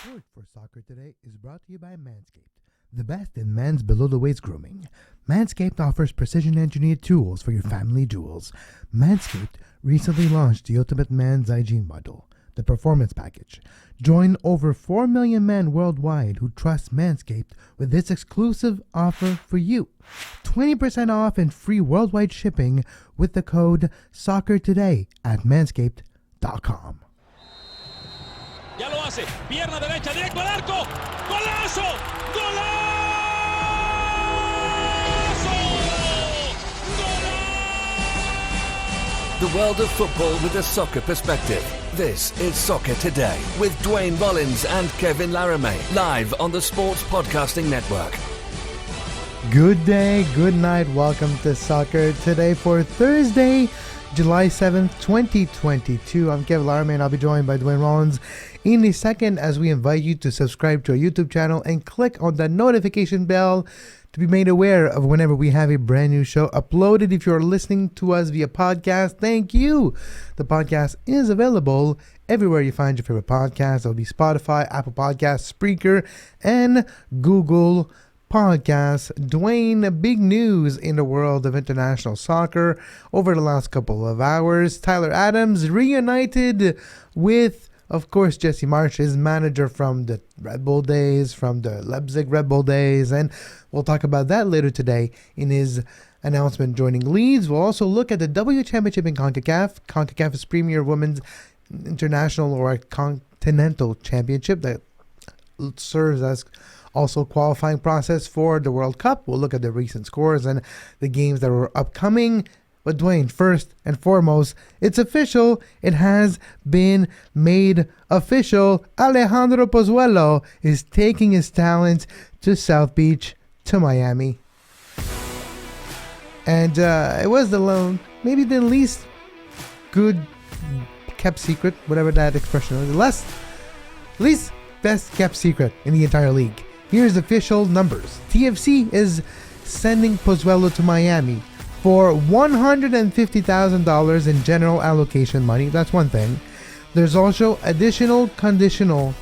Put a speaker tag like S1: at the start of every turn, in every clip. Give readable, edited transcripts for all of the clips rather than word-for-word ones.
S1: Support for Soccer Today is brought to you by Manscaped, the best in men's below-the-waist grooming. Manscaped offers precision-engineered tools for your family jewels. Manscaped recently launched the Ultimate Man's Hygiene Bundle, the Performance Package. Join over 4 million men worldwide who trust Manscaped with this exclusive offer for you. 20% off and free worldwide shipping with the code SOCCERTODAY at manscaped.com.
S2: Ya lo hace, pierna derecha, directo al arco, ¡golazo! ¡Golazo! ¡Golazo!
S3: The world of football with a soccer perspective. This is Soccer Today with Duane Mullins and Kevin Laramie, live on the Sports Podcasting Network.
S1: Good day, good night. Welcome to Soccer Today for Thursday, July 7th, 2022. I'm Kevin Laramie and I'll be joined by Duane Mullins in a second as we invite you to subscribe to our YouTube channel and click on the notification bell to be made aware of whenever we have a brand new show uploaded. If you're listening to us via podcast, thank you. The podcast is available everywhere you find your favorite podcast. It'll be Spotify, Apple Podcasts, Spreaker, and Google Podcasts. Duane, big news in the world of international soccer over the last couple of hours. Tyler Adams reunited with, of course, Jesse Marsch, his manager from the Red Bull days, from the Leipzig Red Bull days, and we'll talk about that later today in his announcement joining Leeds. We'll also look at the W Championship in CONCACAF. CONCACAF's premier women's international or continental championship that serves as also qualifying process for the World Cup. We'll look at the recent scores and the games that were upcoming. But Duane, first and foremost, it's official. It has been made official. Alejandro Pozuelo is taking his talents to South Beach, to Miami. And it was maybe the least good kept secret, whatever that expression is, the least best kept secret in the entire league. Here's official numbers. TFC is sending Pozuelo to Miami for $150,000 in general allocation money. That's one thing. There's also additional conditional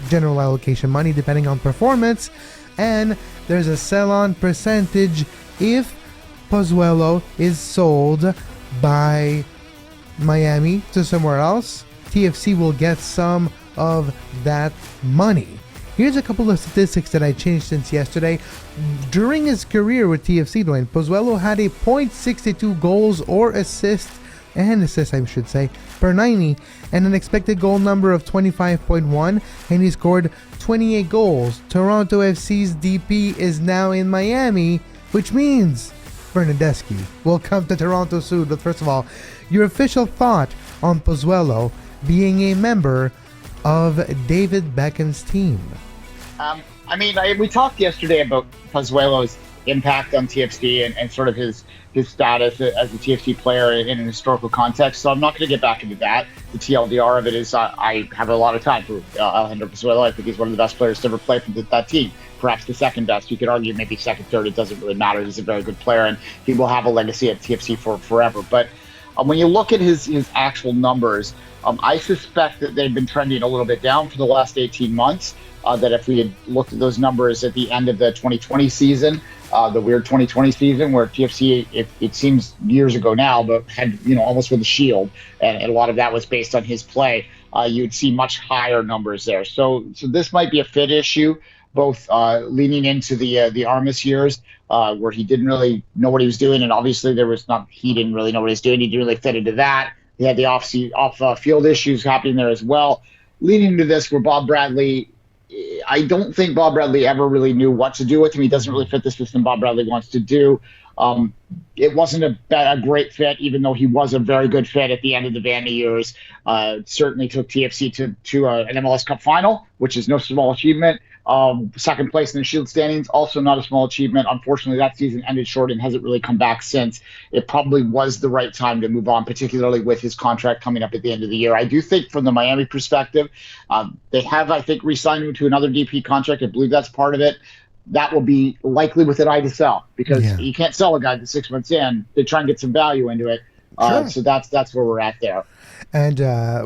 S1: general allocation money depending on performance. And there's a sell-on percentage if Pozuelo is sold by Miami to somewhere else. TFC will get some of that money. Here's a couple of statistics that I changed since yesterday. During his career with TFC, Duane, Pozuelo had a .62 goals or assists, I should say, per 90, and an expected goal number of 25.1, and he scored 28 goals. Toronto FC's DP is now in Miami, which means Bernardeschi will come to Toronto soon. But first of all, your official thought on Pozuelo being a member of David Beckham's team.
S4: We talked yesterday about Pozuelo's impact on TFC and sort of his status as a TFC player in an historical context. So I'm not going to get back into that. The TLDR of it is I have a lot of time for Alejandro Pozuelo. I think he's one of the best players to ever play for that team. Perhaps the second best. You could argue maybe second, third. It doesn't really matter. He's a very good player, and he will have a legacy at TFC for forever. But when you look at his actual numbers, I suspect that they've been trending a little bit down for the last 18 months. That if we had looked at those numbers at the end of the 2020 season, the weird 2020 season where TFC, it seems years ago now, but had almost with a shield, and a lot of that was based on his play, you'd see much higher numbers there. So this might be a fit issue, both leaning into the Armas years where he didn't really know what he was doing, and obviously he didn't really know what he was doing. He didn't really fit into that. He had the off-field issues happening there as well. Leading into this, where Bob Bradley, I don't think Bob Bradley ever really knew what to do with him. He doesn't really fit the system Bob Bradley wants to do. It wasn't a great fit, even though he was a very good fit at the end of the Vandy years. Certainly took TFC to an MLS Cup final, which is no small achievement. Second place in the Shield standings, also not a small achievement. Unfortunately, that season ended short and hasn't really come back since. It probably was the right time to move on, particularly with his contract coming up at the end of the year. I do think from the Miami perspective, they have, I think, re-signed him to another DP contract. I believe that's part of it. That will be likely with an eye to sell because you can't sell a guy that's 6 months in. They try and get some value into it.
S1: Sure.
S4: So that's where we're at there.
S1: And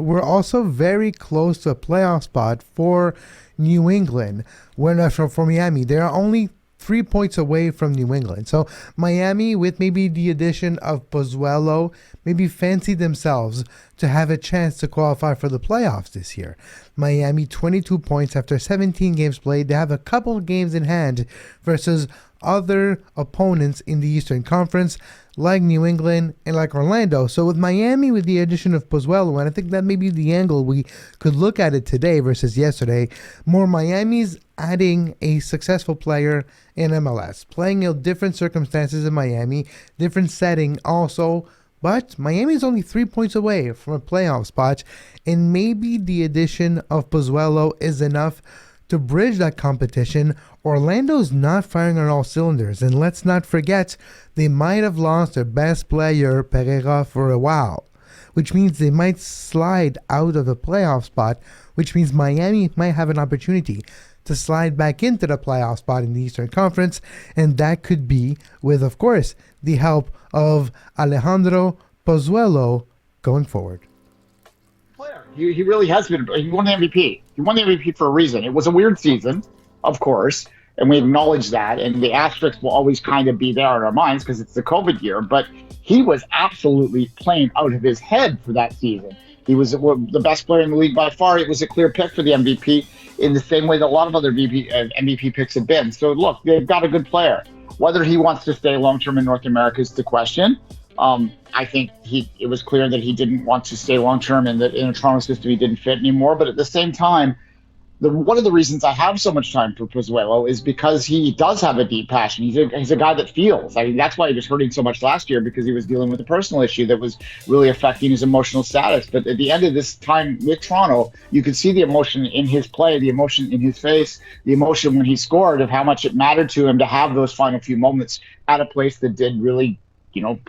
S1: we're also very close to a playoff spot for New England. For Miami, they are only 3 points away from New England. So Miami, with maybe the addition of Pozuelo, maybe fancy themselves to have a chance to qualify for the playoffs this year. Miami, 22 points after 17 games played. They have a couple of games in hand versus other opponents in the Eastern Conference, like New England and like Orlando. So with Miami, with the addition of Pozuelo, and I think that may be the angle we could look at it today versus yesterday, more Miami's adding a successful player in MLS, playing in different circumstances in Miami, different setting also, but Miami is only 3 points away from a playoff spot, and maybe the addition of Pozuelo is enough to bridge that competition. Orlando's not firing on all cylinders, and let's not forget, they might have lost their best player, Pereira, for a while, which means they might slide out of a playoff spot, which means Miami might have an opportunity to slide back into the playoff spot in the Eastern Conference, and that could be with, of course, the help of Alejandro Pozuelo going forward.
S4: He really has been. He won the MVP. He won the MVP for a reason. It was a weird season, of course, and we acknowledge that. And the asterisk will always kind of be there in our minds because it's the COVID year. But he was absolutely playing out of his head for that season. He was the best player in the league by far. It was a clear pick for the MVP in the same way that a lot of other MVP picks have been. So look, they've got a good player. Whether he wants to stay long-term in North America is the question. I think it was clear that he didn't want to stay long-term and that in a Toronto system he didn't fit anymore. But at the same time, one of the reasons I have so much time for Pozuelo is because he does have a deep passion. He's a guy that feels. I mean, that's why he was hurting so much last year, because he was dealing with a personal issue that was really affecting his emotional status. But at the end of this time with Toronto, you could see the emotion in his play, the emotion in his face, the emotion when he scored of how much it mattered to him to have those final few moments at a place that did really,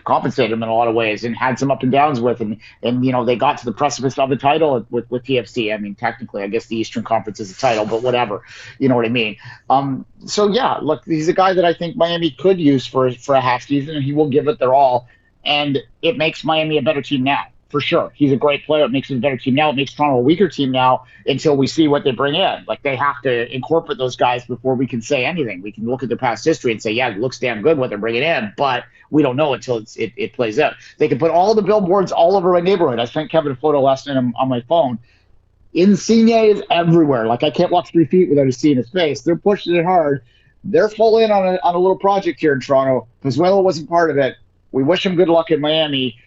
S4: compensate him in a lot of ways and had some up and downs with him. And, they got to the precipice of the title with TFC. I mean, technically, I guess the Eastern Conference is a title, but whatever. You know what I mean? So, yeah, look, he's a guy that I think Miami could use for a half season, and he will give it their all. And it makes Miami a better team now, for sure. He's a great player. It makes him a better team now. It makes Toronto a weaker team now until we see what they bring in. Like, they have to incorporate those guys before we can say anything. We can look at their past history and say, yeah, it looks damn good what they're bringing in, but we don't know until it plays out. They can put all the billboards all over my neighborhood. I sent Kevin a photo last night on my phone. Insigne is everywhere. Like, I can't walk 3 feet without seeing his face. They're pushing it hard. They're full in on a little project here in Toronto. Pozuelo wasn't part of it. We wish him good luck in Miami.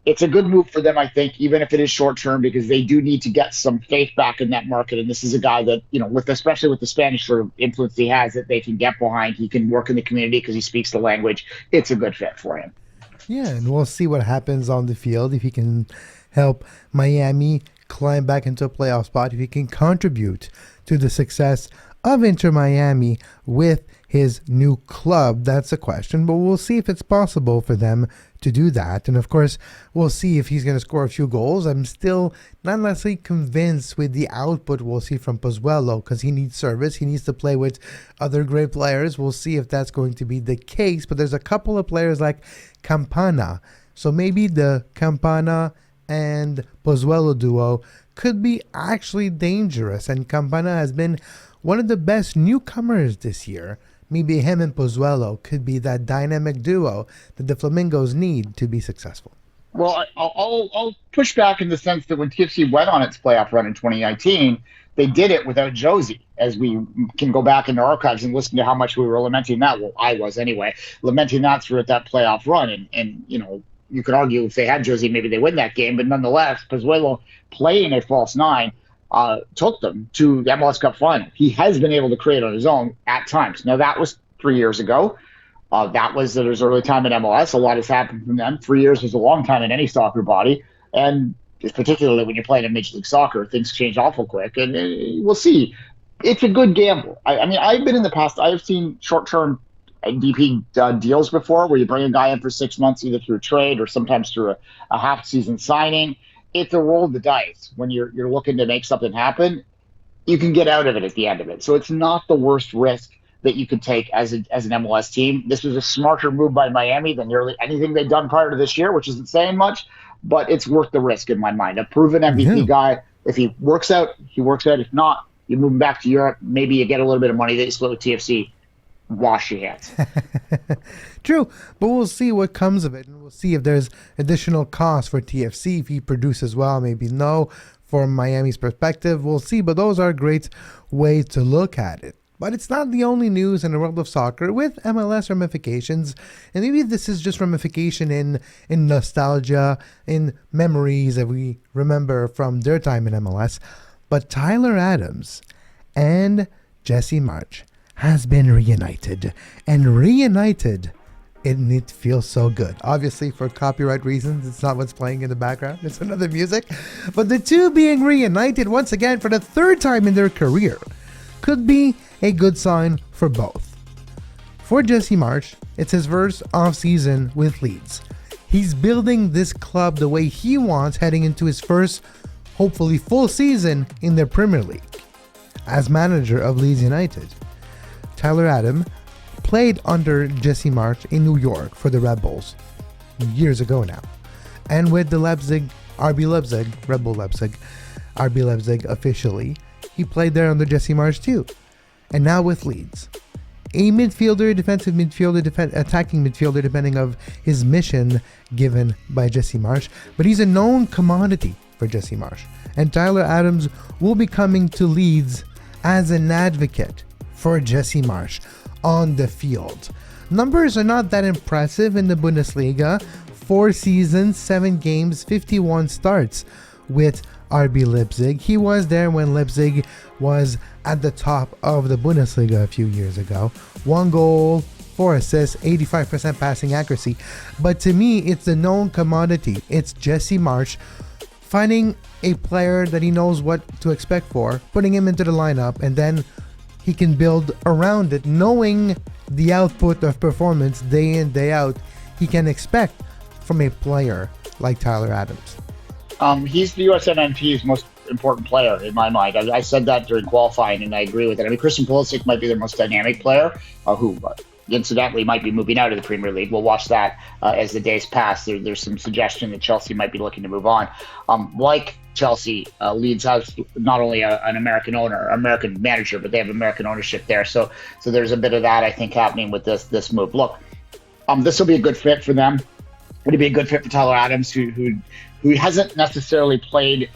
S4: It's a good move for them, I think, even if it is short term, because they do need to get some faith back in that market. And this is a guy that, especially with the Spanish sort of influence he has, that they can get behind. He can work in the community because he speaks the language. It's a good fit for him.
S1: Yeah, and we'll see what happens on the field, if he can help Miami climb back into a playoff spot, if he can contribute to the success of Inter Miami with his new club. That's a question, but we'll see if it's possible for them to do that. And of course, we'll see if he's going to score a few goals. I'm still not necessarily convinced with the output we'll see from Pozuelo, because he needs service. He needs to play with other great players. We'll see if that's going to be the case. But there's a couple of players like Campana. So maybe the Campana and Pozuelo duo could be actually dangerous. And Campana has been one of the best newcomers this year. Maybe him and Pozuelo could be that dynamic duo that the Flamingos need to be successful.
S4: Well, I'll push back in the sense that when TFC went on its playoff run in 2019, they did it without Josie, as we can go back in the archives and listen to how much we were lamenting that. Well, I was anyway, lamenting that throughout that playoff run. And you could argue if they had Josie, maybe they win that game. But nonetheless, Pozuelo playing a false nine took them to the MLS Cup final. He has been able to create on his own at times. Now, that was 3 years ago. That was at his early time in MLS. A lot has happened from them. 3 years is a long time in any soccer body. And particularly when you're playing in Major League Soccer, things change awful quick. And we'll see. It's a good gamble. I mean, I've been in the past, I've seen short-term DP deals before where you bring a guy in for 6 months, either through a trade or sometimes through a half-season signing. It's a roll of the dice. When you're looking to make something happen, you can get out of it at the end of it. So it's not the worst risk that you could take as an MLS team. This was a smarter move by Miami than nearly anything they've done prior to this year, which isn't saying much. but it's worth the risk in my mind. A proven MVP guy. If he works out, he works out. If not, you move him back to Europe. Maybe you get a little bit of money that you split with TFC. Wash your hands.
S1: True, but we'll see what comes of it, and we'll see if there's additional cost for TFC if he produces well. Maybe no. From Miami's perspective, we'll see, but those are great ways to look at it. But it's not the only news in the world of soccer with MLS ramifications, and maybe this is just ramification in nostalgia, in memories that we remember from their time in MLS. But Tyler Adams and Jesse Marsch has been reunited, and reunited, and it feels so good. Obviously, for copyright reasons, it's not what's playing in the background. It's another music. But the two being reunited once again for the third time in their career could be a good sign for both. For Jesse Marsch, it's his first off-season with Leeds. He's building this club the way he wants heading into his first, hopefully full season in the Premier League as manager of Leeds United. Tyler Adams played under Jesse Marsch in New York for the Red Bulls years ago now. And with the RB Leipzig officially, he played there under Jesse Marsch too. And now with Leeds. A midfielder, defensive midfielder, attacking midfielder, depending on his mission given by Jesse Marsch. But he's a known commodity for Jesse Marsch. And Tyler Adams will be coming to Leeds as an advocate for Jesse Marsch on the field. Numbers are not that impressive in the Bundesliga. 4 seasons, 7 games, 51 starts with RB Leipzig. He was there when Leipzig was at the top of the Bundesliga a few years ago. 1 goal, 4 assists, 85% passing accuracy. But to me, it's the known commodity. It's Jesse Marsch finding a player that he knows what to expect for, putting him into the lineup, and then he can build around it, knowing the output of performance day in, day out he can expect from a player like Tyler Adams.
S4: He's the USMNT's most important player in my mind. I said that during qualifying, and I agree with it. I mean, Christian Pulisic might be their most dynamic player, who incidentally might be moving out of the Premier League. We'll watch that as the days pass. There's some suggestion that Chelsea might be looking to move on. Like Chelsea, Leeds has not only an American manager, but they have American ownership there. So there's a bit of that, I think, happening with this move. Look, this will be a good fit for them. It'll be a good fit for Tyler Adams, who hasn't necessarily played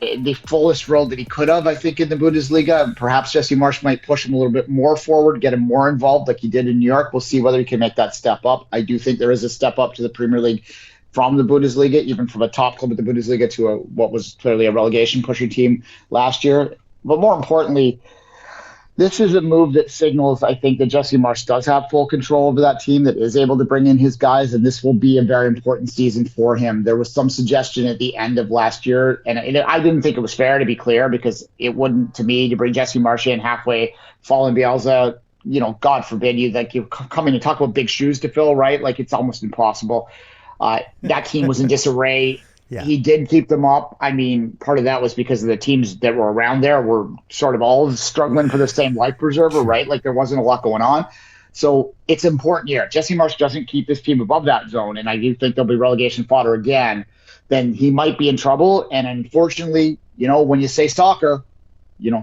S4: the fullest role that he could have, I think, in the Bundesliga. Perhaps Jesse Marsch might push him a little bit more forward, get him more involved like he did in New York. We'll see whether he can make that step up. I do think there is a step up to the Premier League from the Bundesliga, even from a top club of the Bundesliga to what was clearly a relegation pushing team last year. But more importantly, this is a move that signals, I think, that Jesse Marsch does have full control over that team, that is able to bring in his guys, and this will be a very important season for him. There was some suggestion at the end of last year, and I didn't think it was fair, to be clear, because it wouldn't, to me, to bring Jesse Marsch in halfway, following Bielsa, God forbid you come in and talk about big shoes to fill, right? Like, it's almost impossible. That team was in disarray. Yeah. He did keep them up. I mean, part of that was because of the teams that were around there were sort of all struggling for the same life preserver, right? Like, there wasn't a lot going on. So it's important here. Jesse Marsch doesn't keep this team above that zone, and I do think there'll be relegation fodder again. Then he might be in trouble. And unfortunately, when you say soccer,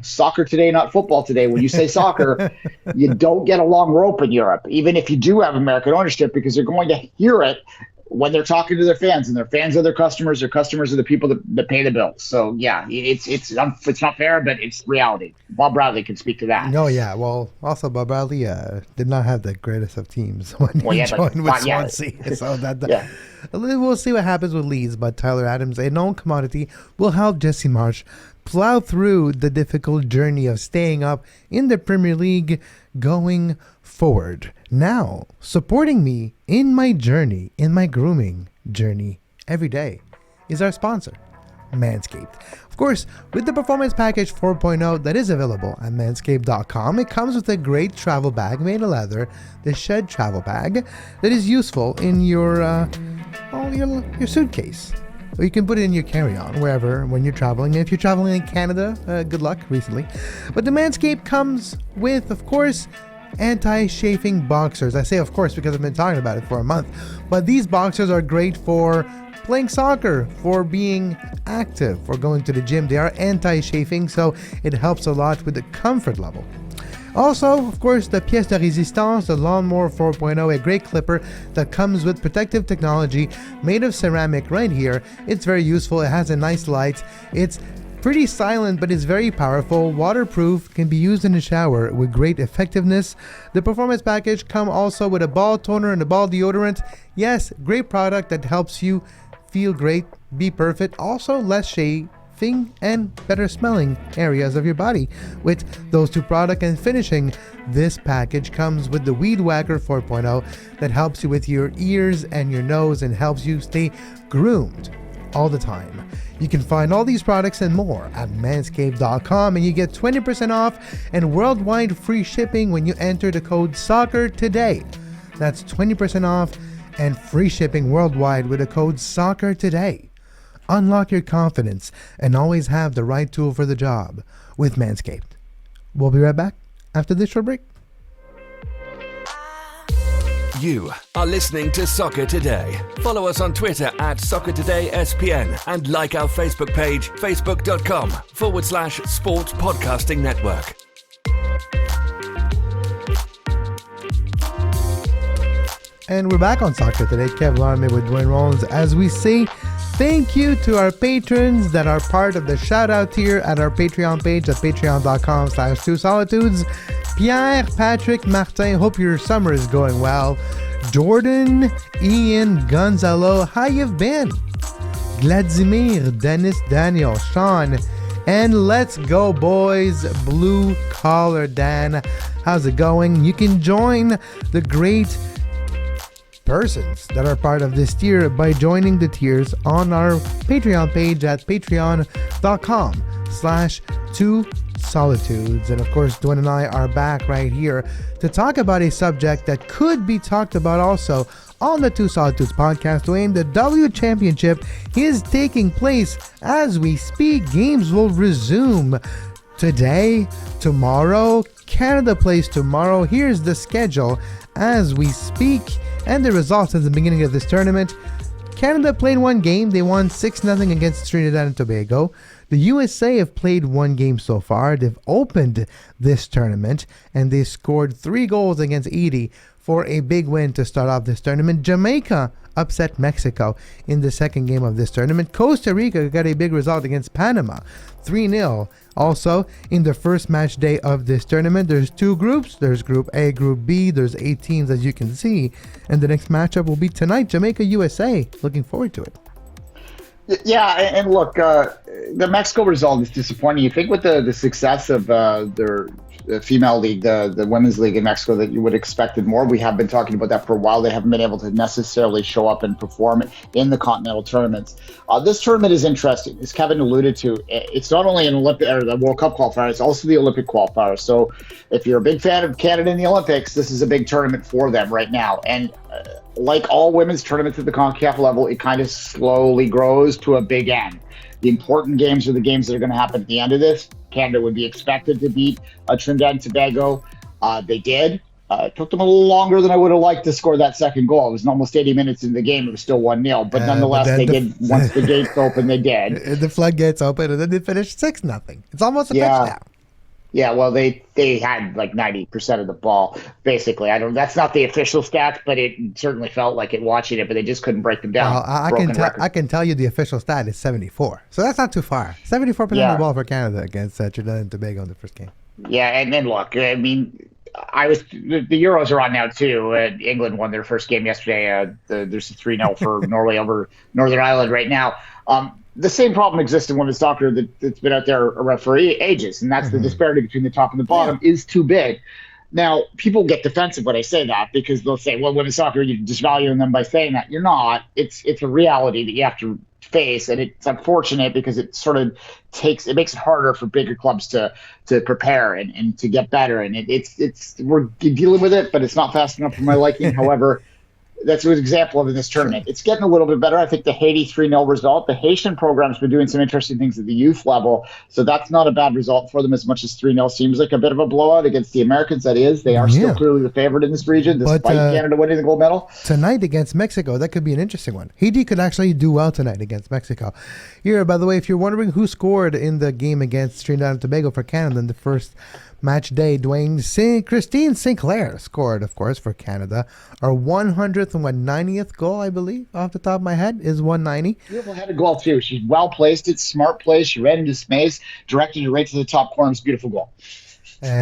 S4: soccer today, not football today. When you say soccer, you don't get a long rope in Europe, even if you do have American ownership, because you're going to hear it when they're talking to their fans, and their fans are their customers are the people that pay the bills. So yeah, it's not fair, but it's reality. Bob Bradley can speak to that.
S1: No, yeah. Well, also Bob Bradley did not have the greatest of teams when he joined with Swansea. Yeah. So that we'll see what happens with Leeds, but Tyler Adams, a known commodity, will help Jesse Marsch plow through the difficult journey of staying up in the Premier League going forward. Now, supporting me in my journey, in my grooming journey every day, is our sponsor, Manscaped. Of course, with the Performance Package 4.0 that is available at manscaped.com, it comes with a great travel bag made of leather, the Shed Travel Bag, that is useful in your suitcase. Or you can put it in your carry-on wherever when you're traveling. And if you're traveling in Canada, good luck recently. But the Manscaped comes with, of course, anti-chafing boxers. I say of course because I've been talking about it for a month. But these boxers are great for playing soccer, for being active, for going to the gym. They are anti-chafing, so it helps a lot with the comfort level. Also, of course, the pièce de résistance, the Lawnmower 4.0, a great clipper that comes with protective technology made of ceramic right here. It's very useful. It has a nice light. It's pretty silent, but it's very powerful, waterproof, can be used in the shower with great effectiveness. The performance package comes also with a ball toner and a ball deodorant. Yes, great product that helps you feel great, be perfect, also less chafing and better smelling areas of your body. With those two products and finishing, this package comes with the Weed Whacker 4.0 that helps you with your ears and your nose and helps you stay groomed all the time. You can find all these products and more at manscaped.com, and you get 20% off and worldwide free shipping when you enter the code SOCCER today. That's 20% off and free shipping worldwide with the code SOCCER today. Unlock your confidence and always have the right tool for the job with Manscaped. We'll be right back after this short break.
S3: You are listening to Soccer Today. Follow us on Twitter at SoccerTodaySPN and like our Facebook page, facebook.com/Sports Podcasting Network.
S1: And we're back on Soccer Today. Kevin Larme with Duane Rollins as we say thank you to our patrons that are part of the shout out tier at our Patreon page at patreon.com/2solitudes. Pierre, Patrick, Martin, hope your summer is going well. Jordan, Ian, Gonzalo, how you've been? Vladimir, Dennis, Daniel, Sean, and let's go boys, Blue Collar Dan. How's it going? You can join the great persons that are part of this tier by joining the tiers on our Patreon page at patreon.com/2solitudes. And of course, Duane and I are back right here to talk about a subject that could be talked about also on the Two Solitudes podcast. Duane, the W Championship is taking place as we speak. Games will resume today, tomorrow. Canada plays tomorrow. Here's the schedule as we speak and the results at the beginning of this tournament. Canada played one game. They won 6-0 against Trinidad and Tobago. The USA have played one game so far. They've opened this tournament and they scored 3 goals against Haiti for a big win to start off this tournament. Jamaica upset Mexico in the second game of this tournament. Costa Rica got a big result against Panama, 3-0. Also, in the first match day of this tournament, there's 2 groups. There's Group A, Group B. There's 8 teams, as you can see. And the next matchup will be tonight, Jamaica, USA. Looking forward to it.
S4: Yeah, and look, the Mexico result is disappointing. You think with the success of their female league, the women's league in Mexico, that you would have expected more. We have been talking about that for a while. They haven't been able to necessarily show up and perform in the continental tournaments. This tournament is interesting, as Kevin alluded to. It's not only an Olympic or the World Cup qualifier; it's also the Olympic qualifier. So, if you're a big fan of Canada in the Olympics, this is a big tournament for them right now. And like all women's tournaments at the CONCACAF level, it kind of slowly grows to a big end. The important games are the games that are going to happen at the end of this. Canada would be expected to beat Trinidad and Tobago. They did. It took them a little longer than I would have liked to score that second goal. It was almost 80 minutes in the game. It was still 1-0. But nonetheless, they did. Once the gates opened, they did.
S1: The floodgates opened, and then they finished 6-0. It's almost a touchdown.
S4: Yeah, well, they had like 90% of the ball, basically. That's not the official stats, but it certainly felt like it watching it, but they just couldn't break them down.
S1: Well, I can tell you the official stat is 74. So that's not too far. 74% of the ball for Canada against Trinidad and Tobago in the first game.
S4: Yeah, and then look, I mean, the Euros are on now too. England won their first game yesterday. There's a 3-0 for Norway over Northern Ireland right now. The same problem exists in women's soccer that's been out there for ages, and that's the disparity between the top and the bottom is too big. Now, people get defensive when I say that because they'll say, well, women's soccer, you're disvaluing them by saying that. You're not. It's a reality that you have to face, and it's unfortunate because it sort of makes it harder for bigger clubs to prepare and to get better. And we're dealing with it, but it's not fast enough for my liking. However, that's an example of in this tournament. It's getting a little bit better. I think the Haiti 3-0 result, the Haitian program's been doing some interesting things at the youth level, so that's not a bad result for them as much as 3-0 seems like a bit of a blowout against the Americans. That is, they are still clearly the favorite in this region, despite Canada winning the gold medal.
S1: Tonight against Mexico, that could be an interesting one. Haiti could actually do well tonight against Mexico. Here, by the way, if you're wondering who scored in the game against Trinidad and Tobago for Canada in the first match day, Christine Sinclair scored, of course, for Canada. Our 100th and 90th goal, I believe, off the top of my head, is 190.
S4: Beautiful headed goal, too. She's well placed. It's smart play. She ran into space, directed it right to the top corner. It's a beautiful goal.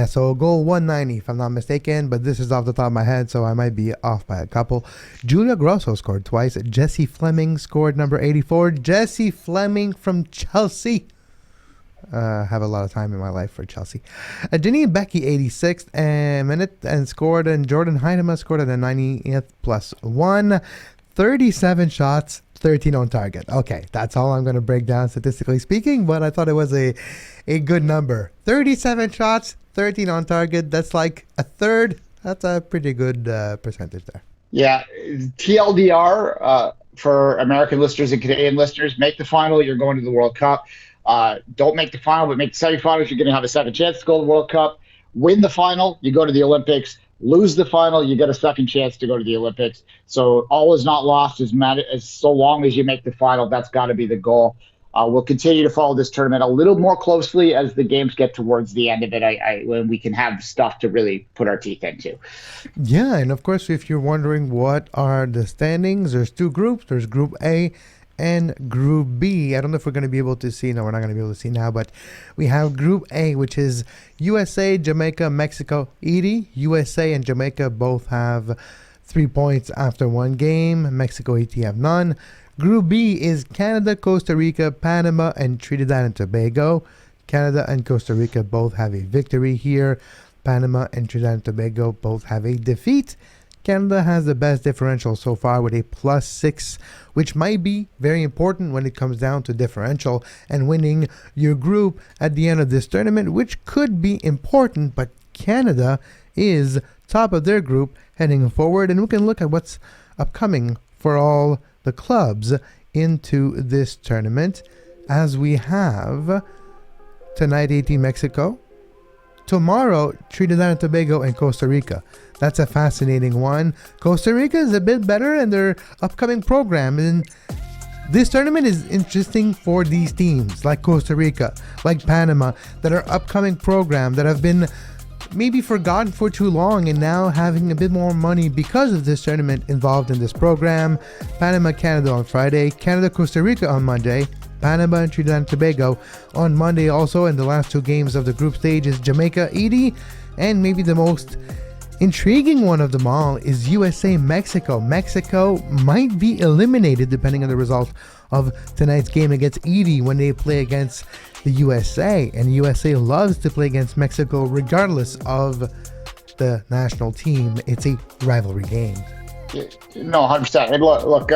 S1: So goal 190, if I'm not mistaken, but this is off the top of my head, so I might be off by a couple. Julia Grosso scored twice. Jessie Fleming scored number 84. Jessie Fleming from Chelsea. Have a lot of time in my life for Chelsea. Janine Becky, 86th minute, and scored, and Jordan Heidema scored at the 90th plus 1. 37 shots, 13 on target. Okay, that's all I'm going to break down statistically speaking, but I thought it was a good number. 37 shots, 13 on target. That's like a third. That's a pretty good percentage there.
S4: Yeah, TLDR for American listeners and Canadian listeners, make the final, you're going to the World Cup. Don't make the final, but make the semifinals. You're going to have a second chance to go to the World Cup. Win the final, you go to the Olympics. Lose the final, you get a second chance to go to the Olympics. So all is not lost as so long as you make the final. That's got to be the goal. We'll continue to follow this tournament a little more closely as the games get towards the end of it, when we can have stuff to really put our teeth into.
S1: Yeah, and of course, if you're wondering what are the standings, there's two groups. There's Group A and Group B. I don't know if we're going to be able to see. No, we're not going to be able to see now, but we have Group A, which is USA, Jamaica, Mexico, Haiti. USA and Jamaica both have 3 points after one game. Mexico, Haiti have none. Group B is Canada, Costa Rica, Panama, and Trinidad and Tobago. Canada and Costa Rica both have a victory here. Panama and Trinidad and Tobago both have a defeat. Canada has the best differential so far with a +6, which might be very important when it comes down to differential and winning your group at the end of this tournament, which could be important, but Canada is top of their group heading forward, and we can look at what's upcoming for all the clubs into this tournament, as we have tonight 18 Mexico, tomorrow Trinidad and Tobago and Costa Rica. That's a fascinating one. Costa Rica is a bit better in their upcoming program, and this tournament is interesting for these teams like Costa Rica, like Panama, that are upcoming program that have been maybe forgotten for too long and now having a bit more money because of this tournament involved in this program. Panama, Canada on Friday, Canada, Costa Rica on Monday, Panama and Trinidad and Tobago on Monday also, and the last two games of the group stage is Jamaica, Haiti, and maybe the most intriguing one of them all is USA, Mexico. Mexico might be eliminated depending on the result of tonight's game against Haiti when they play against the USA, and USA loves to play against Mexico regardless of the national team. It's a rivalry game.
S4: No, 100%. And look,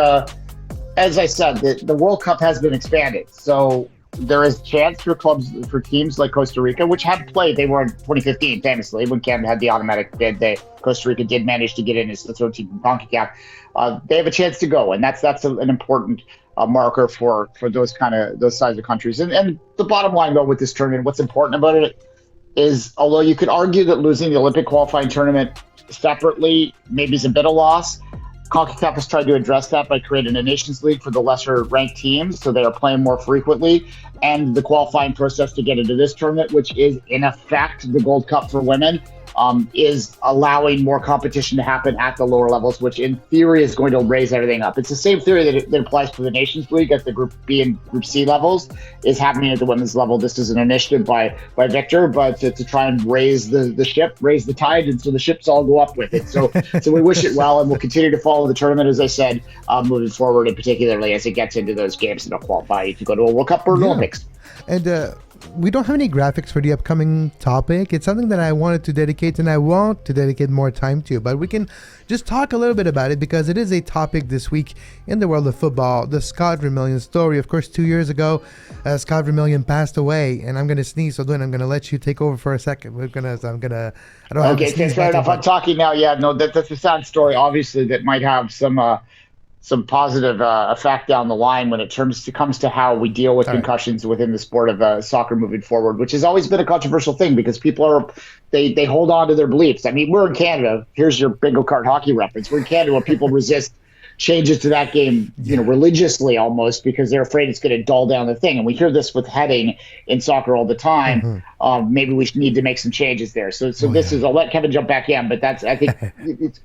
S4: as I said, the World Cup has been expanded, so there is a chance for teams like Costa Rica, which have played. They were in 2015 famously when Canada had the automatic bid. Costa Rica did manage to get in as the third team from CONCACAF. They have a chance to go, and that's an important marker for those size of countries. And the bottom line though with this tournament, what's important about it is, although you could argue that losing the Olympic qualifying tournament separately maybe is a bit of loss, CONCACAF has tried to address that by creating a Nations League for the lesser ranked teams, so they are playing more frequently, and the qualifying process to get into this tournament, which is in effect the Gold Cup for women, is allowing more competition to happen at the lower levels, which in theory is going to raise everything up. It's the same theory that applies to the Nations League at the Group B and Group C levels is happening at the women's level. This is an initiative by Victor, but to try and raise the ship, raise the tide, and so the ships all go up with it. So we wish it well, and we'll continue to follow the tournament, as I said, moving forward, and particularly as it gets into those games that will qualify you to go to a World Cup or an Olympics.
S1: And we don't have any graphics for the upcoming topic. It's something that I wanted to dedicate, and I want to dedicate more time to, but we can just talk a little bit about it because it is a topic this week in the world of football. The Scott Vermillion story. Of course, 2 years ago, Scott Vermillion passed away, and I'm going to sneeze, so Duane, I'm going to let you take over for a second. I don't have
S4: Okay, fair enough. I'm talking now. Yeah, no, that's a sad story, obviously, that might have some positive effect down the line when it comes to how we deal with concussions within the sport of soccer moving forward, which has always been a controversial thing because people they hold on to their beliefs. I mean, we're in Canada. Here's your bingo card hockey reference. We're in Canada where people resist changes to that game, religiously almost because they're afraid it's going to dull down the thing. And we hear this with heading in soccer all the time. Maybe we need to make some changes there. So I'll let Kevin jump back in, but I think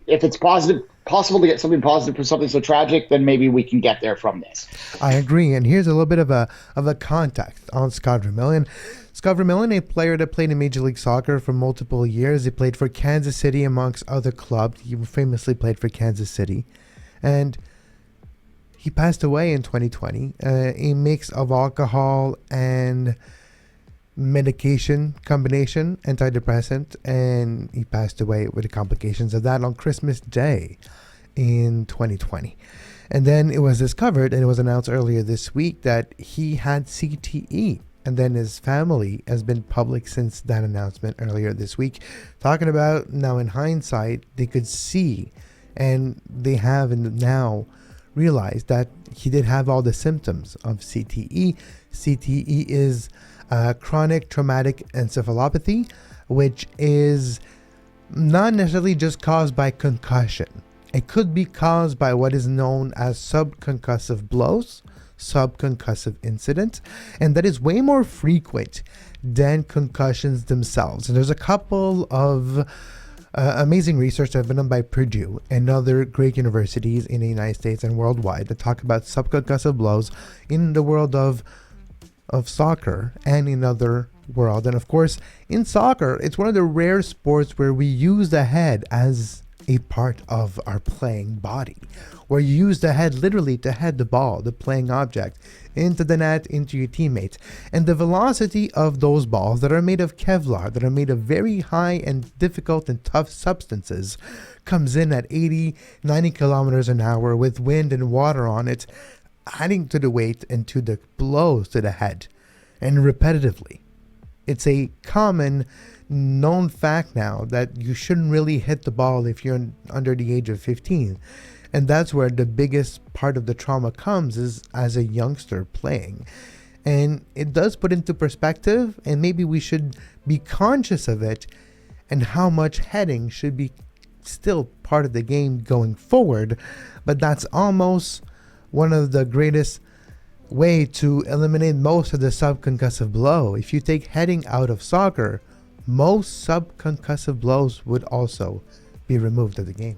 S4: if it's possible to get something positive from something so tragic, then maybe we can get there from this.
S1: I agree. And here's a little bit of a context on Scott Vermillion. Scott Vermillion, a player that played in Major League Soccer for multiple years. He played for Kansas City amongst other clubs. He famously played for Kansas City. And he passed away in 2020. A mix of alcohol and medication combination, antidepressant, and he passed away with the complications of that on Christmas Day in 2020. And then it was discovered, and it was announced earlier this week, that he had CTE. And then his family has been public since that announcement earlier this week, talking about now in hindsight, they could see and they have now realized that he did have all the symptoms of CTE. CTE is chronic traumatic encephalopathy, which is not necessarily just caused by concussion. It could be caused by what is known as subconcussive blows, subconcussive incident, and that is way more frequent than concussions themselves. And there's a couple of amazing research that have been done by Purdue and other great universities in the United States and worldwide that talk about subconcussive blows in the world of soccer and in other world. And of course, in soccer, it's one of the rare sports where we use the head as a part of our playing body, where you use the head literally to head the ball, the playing object, into the net, into your teammates. And the velocity of those balls that are made of Kevlar, that are made of very high and difficult and tough substances, comes in at 80, 90 kilometers an hour with wind and water on it, adding to the weight and to the blows to the head, and repetitively. It's a common known fact now that you shouldn't really hit the ball if you're under the age of 15. And that's where the biggest part of the trauma comes, is as a youngster playing. And it does put into perspective, and maybe we should be conscious of it, and how much heading should be still part of the game going forward. But that's almost one of the greatest way to eliminate most of the subconcussive blow. If you take heading out of soccer, most subconcussive blows would also be removed of the game.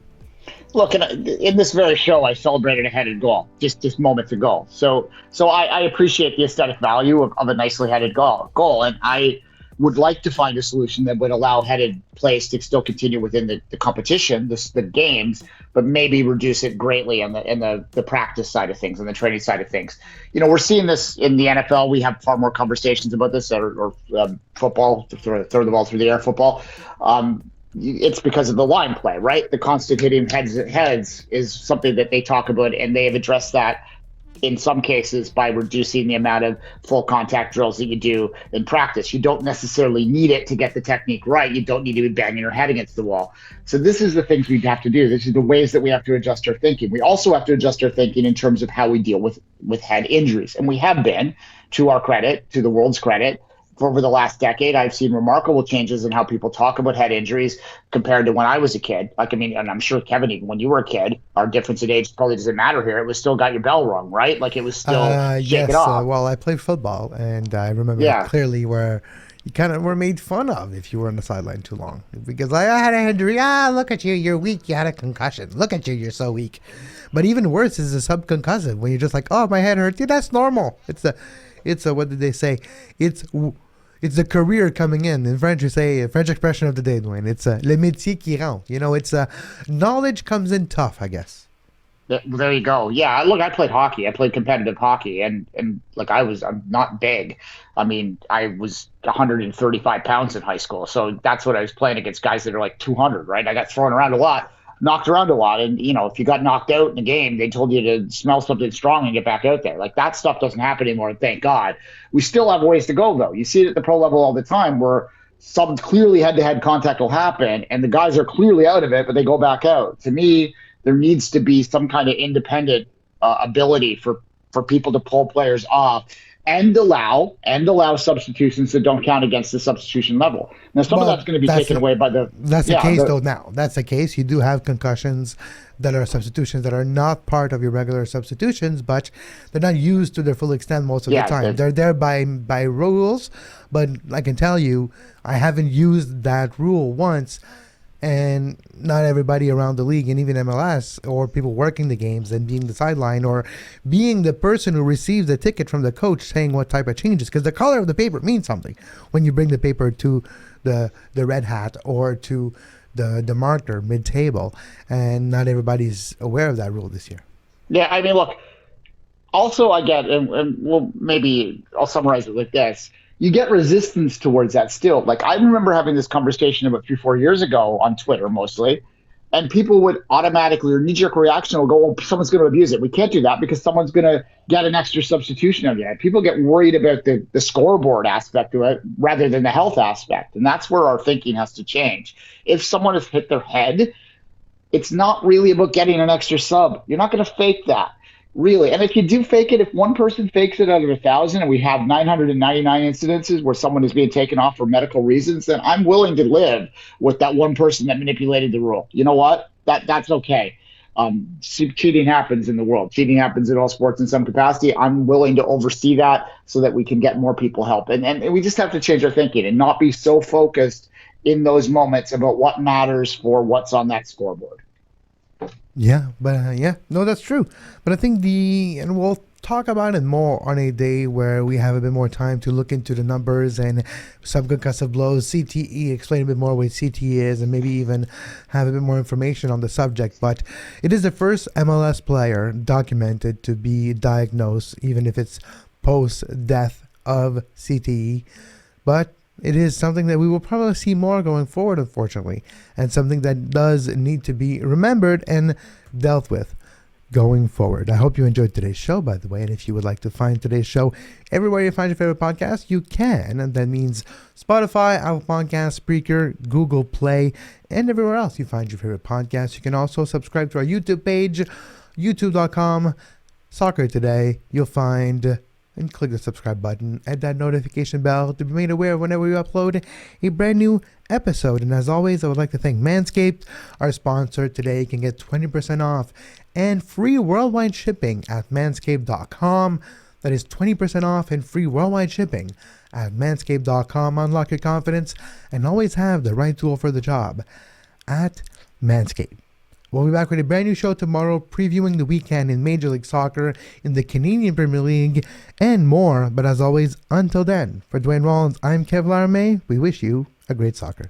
S4: Look, in this very show, I celebrated a headed goal just moments ago. So I appreciate the aesthetic value of a nicely headed goal, and I would like to find a solution that would allow headed plays to still continue within the competition, the games, but maybe reduce it greatly in the practice side of things and the training side of things. We're seeing this in the NFL. We have far more conversations about this, or football, throw the ball through the air football. It's because of the line play, right? The constant hitting heads is something that they talk about, and they have addressed that in some cases by reducing the amount of full contact drills that you do in practice. You don't necessarily need it to get the technique right. You don't need to be banging your head against the wall. So this is the things we have to do. This is the ways that we have to adjust our thinking. We also have to adjust our thinking in terms of how we deal with head injuries. And we have been, to our credit, to the world's credit, for over the last decade, I've seen remarkable changes in how people talk about head injuries compared to when I was a kid. And I'm sure, Kevin, even when you were a kid, our difference in age probably doesn't matter here. It was still got your bell rung, right? Like it was still shake it off.
S1: Well, I played football, and I remember clearly where you kind of were made fun of if you were on the sideline too long. Because I had an injury. Look at you. You're weak. You had a concussion. Look at you. You're so weak. But even worse is a subconcussive, when you're just like, oh, my head hurts. Yeah, that's normal. It's a what did they say? It's the career coming in. In French, you say, a French expression of the day, Duane. It's le métier qui rentre. It's knowledge comes in tough, I guess.
S4: There you go. Yeah, look, I played hockey. I played competitive hockey, and like I'm not big. I mean, I was 135 pounds in high school, so that's what I was playing against, guys that are like 200, right? I got thrown around a lot, knocked around a lot, and if you got knocked out in a game, they told you to smell something strong and get back out there. Like that stuff doesn't happen anymore, and thank God. We still have ways to go, though. You see it at the pro level all the time, where some clearly head-to-head contact will happen, and the guys are clearly out of it, but they go back out. To me, there needs to be some kind of independent ability for people to pull players off and allow substitutions that don't count against the substitution level. Now, some of that's going to be taken away by the.
S1: That's the case, though. Now, that's the case. You do have concussions that are substitutions that are not part of your regular substitutions, but they're not used to their full extent most of the time. They're there by rules, but I can tell you, I haven't used that rule once. And not everybody around the league, and even MLS, or people working the games and being the sideline, or being the person who receives the ticket from the coach saying what type of changes, because the color of the paper means something when you bring the paper to the red hat or to the marker mid-table, and not everybody's aware of that rule this year.
S4: Yeah, I mean, look, also I get, and maybe I'll summarize it like this. You get resistance towards that still. Like, I remember having this conversation about 3-4 years ago on Twitter mostly, and people would automatically, or knee-jerk reaction will go, "Oh, someone's going to abuse it. We can't do that because someone's going to get an extra substitution of it." People get worried about the scoreboard aspect of it rather than the health aspect, and that's where our thinking has to change. If someone has hit their head, it's not really about getting an extra sub. You're not going to fake that. Really. And if you do fake it, if one person fakes it out of 1,000 and we have 999 incidences where someone is being taken off for medical reasons, then I'm willing to live with that one person that manipulated the rule. You know what? That's okay. Cheating happens in the world. Cheating happens in all sports in some capacity. I'm willing to oversee that so that we can get more people help. And we just have to change our thinking and not be so focused in those moments about what matters for what's on that scoreboard.
S1: Yeah, but no, that's true. But I think and we'll talk about it more on a day where we have a bit more time to look into the numbers and subconcussive blows, CTE, explain a bit more what CTE is, and maybe even have a bit more information on the subject. But it is the first MLS player documented to be diagnosed, even if it's post-death of CTE. But it is something that we will probably see more going forward, unfortunately, and something that does need to be remembered and dealt with going forward. I hope you enjoyed today's show, by the way, and if you would like to find today's show everywhere you find your favorite podcast, you can, and that means Spotify, Apple Podcasts, Spreaker, Google Play, and everywhere else you find your favorite podcast. You can also subscribe to our YouTube page, youtube.com, Soccer Today. You'll find and click the subscribe button and that notification bell to be made aware whenever we upload a brand new episode. And as always, I would like to thank Manscaped, our sponsor today. You can get 20% off and free worldwide shipping at manscaped.com. That is 20% off and free worldwide shipping at manscaped.com. Unlock your confidence and always have the right tool for the job at Manscaped. We'll be back with a brand new show tomorrow, previewing the weekend in Major League Soccer, in the Canadian Premier League, and more. But as always, until then, for Duane Rollins, I'm Kev Laramie. We wish you a great soccer.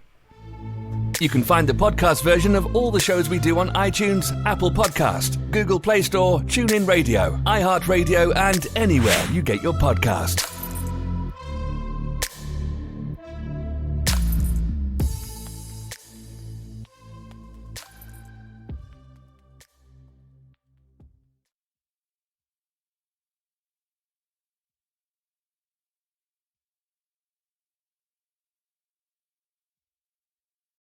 S3: You can find the podcast version of all the shows we do on iTunes, Apple Podcast, Google Play Store, TuneIn Radio, iHeartRadio, and anywhere you get your podcasts.